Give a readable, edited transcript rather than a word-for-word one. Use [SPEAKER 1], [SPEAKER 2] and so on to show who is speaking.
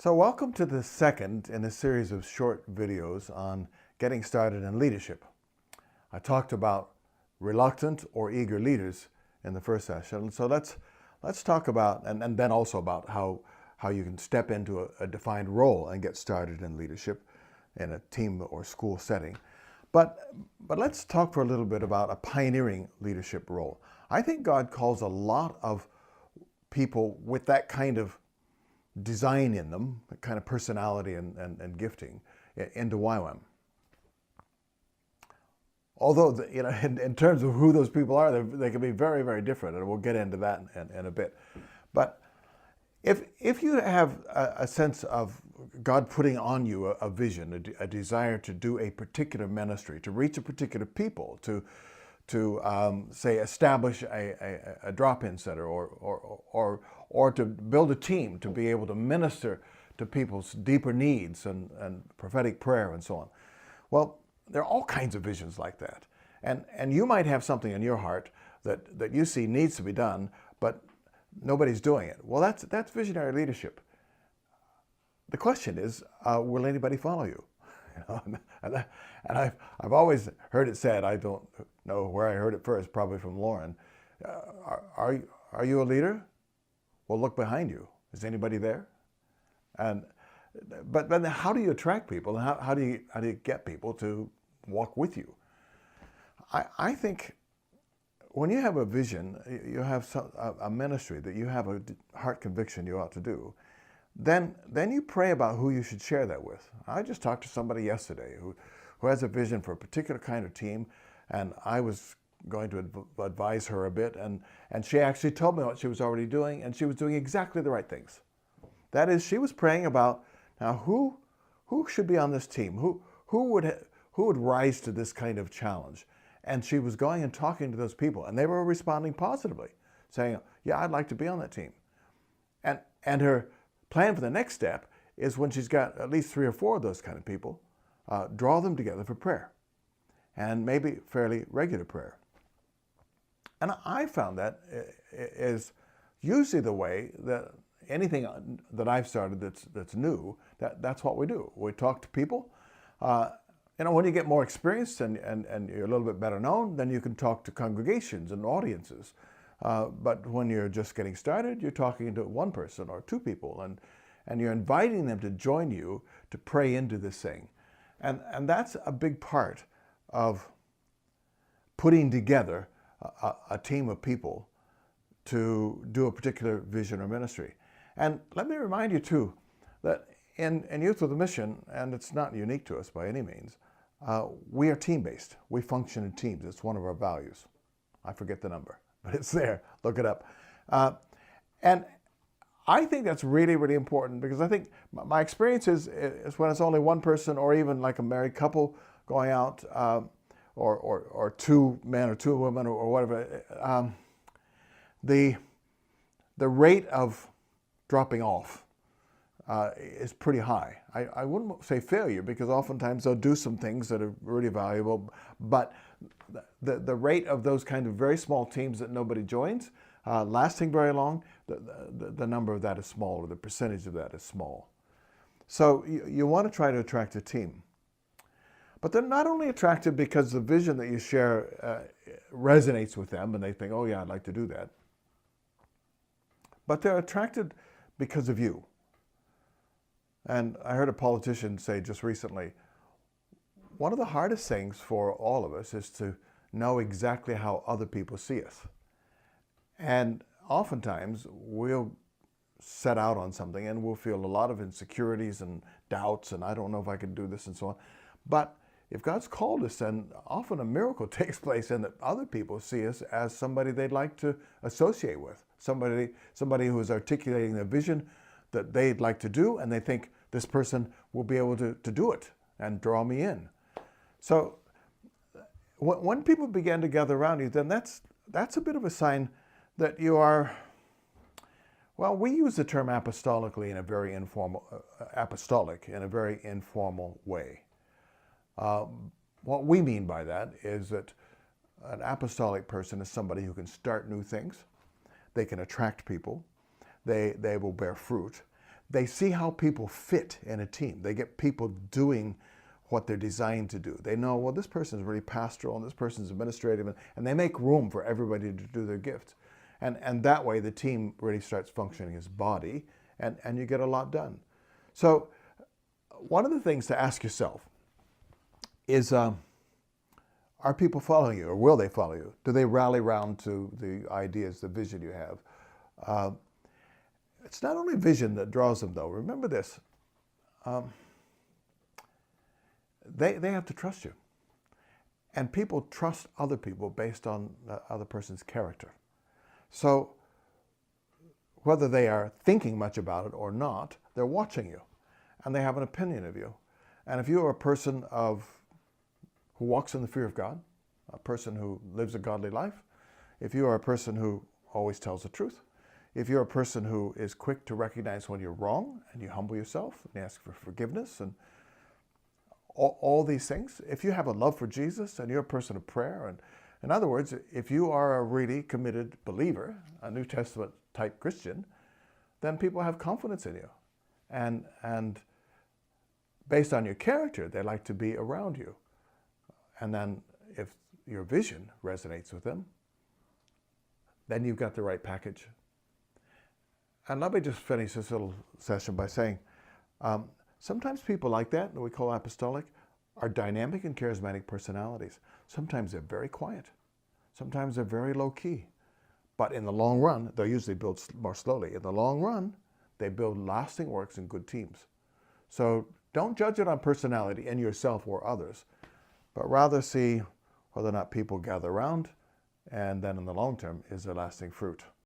[SPEAKER 1] So welcome to the second in a series of short videos on getting started in leadership. I talked about reluctant or eager leaders in the first session. So let's talk about, and then also about how you can step into a defined role and get started in leadership in a team or school setting. But let's talk for a little bit about a pioneering leadership role. I think God calls a lot of people with that kind of design in them, that kind of personality and gifting into YWAM. Although, in terms of who those people are, they can be very, very different, and we'll get into that in a bit. But if you have a sense of God putting on you a vision, a desire to do a particular ministry, to reach a particular people, to say establish a drop-in center, or to build a team to be able to minister to people's deeper needs and prophetic prayer and so on. Well, there are all kinds of visions like that. And you might have something in your heart that you see needs to be done, but nobody's doing it. Well, that's visionary leadership. The question is, will anybody follow you? And I've always heard it said, I don't know where I heard it first, probably from Lauren, are you a leader? Well, look behind you. Is anybody there? But then how do you attract people? And how do you get people to walk with you? I think when you have a vision, you have a ministry that you have a heart conviction you ought to do, then you pray about who you should share that with. I just talked to somebody yesterday who has a vision for a particular kind of team, and I was going to advise her a bit, and she actually told me what she was already doing, and she was doing exactly the right things. That is, she was praying about, now who should be on this team? Who would rise to this kind of challenge? And she was going and talking to those people, and they were responding positively, saying, yeah, I'd like to be on that team. And her plan for the next step is, when she's got at least 3 or 4 of those kind of people, draw them together for prayer, and maybe fairly regular prayer. And I found that is usually the way that anything that I've started that's new, that's what we do. We talk to people. When you get more experienced and you're a little bit better known, then you can talk to congregations and audiences. But when you're just getting started, you're talking to one person or 2 people, and you're inviting them to join you to pray into this thing. And that's a big part of putting together a team of people to do a particular vision or ministry. And let me remind you too, that in Youth with a Mission, and it's not unique to us by any means, we are team-based. We function in teams. It's one of our values. I forget the number, but it's there. Look it up. And I think that's really, really important, because I think my experience is when it's only one person, or even like a married couple going out, or 2 men or 2 women or whatever, the rate of dropping off is pretty high. I wouldn't say failure, because oftentimes they'll do some things that are really valuable, but the rate of those kind of very small teams that nobody joins lasting very long, the number of that is small, or the percentage of that is small. So you want to try to attract a team. But they're not only attracted because the vision that you share resonates with them, and they think, oh yeah, I'd like to do that. But they're attracted because of you. And I heard a politician say just recently, one of the hardest things for all of us is to know exactly how other people see us. And oftentimes we'll set out on something and we'll feel a lot of insecurities and doubts, and I don't know if I can do this and so on. But if God's called us, then often a miracle takes place, and that other people see us as somebody they'd like to associate with, somebody who is articulating the vision that they'd like to do, and they think this person will be able to do it and draw me in. So when people begin to gather around you, then that's a bit of a sign that you are, well, we use the term apostolically in a very informal, apostolic in a very informal way. What we mean by that is that an apostolic person is somebody who can start new things. They can attract people. They will bear fruit. they see how people fit in a team. They get people doing what they're designed to do. They know, well, this person is really pastoral and this person is administrative, and they make room for everybody to do their gift. And that way the team really starts functioning as body, and you get a lot done. So one of the things to ask yourself is, are people following you, or will they follow you? Do they rally round to the ideas, the vision you have? It's not only vision that draws them, though. Remember this. They have to trust you. And people trust other people based on the other person's character. So whether they are thinking much about it or not, they're watching you, and they have an opinion of you. And if you are a person who walks in the fear of God, a person who lives a godly life, if you are a person who always tells the truth, if you're a person who is quick to recognize when you're wrong and you humble yourself and you ask for forgiveness and all these things, if you have a love for Jesus and you're a person of prayer, and in other words, if you are a really committed believer, a New Testament type Christian, then people have confidence in you. And based on your character, they like to be around you. And then if your vision resonates with them, then you've got the right package. And let me just finish this little session by saying, sometimes people like that we call apostolic are dynamic and charismatic personalities. Sometimes they're very quiet. Sometimes they're very low-key. But in the long run, they'll usually build more slowly. In the long run, they build lasting works and good teams. So don't judge it on personality in yourself or others, but rather see whether or not people gather around, and then in the long term, is there lasting fruit.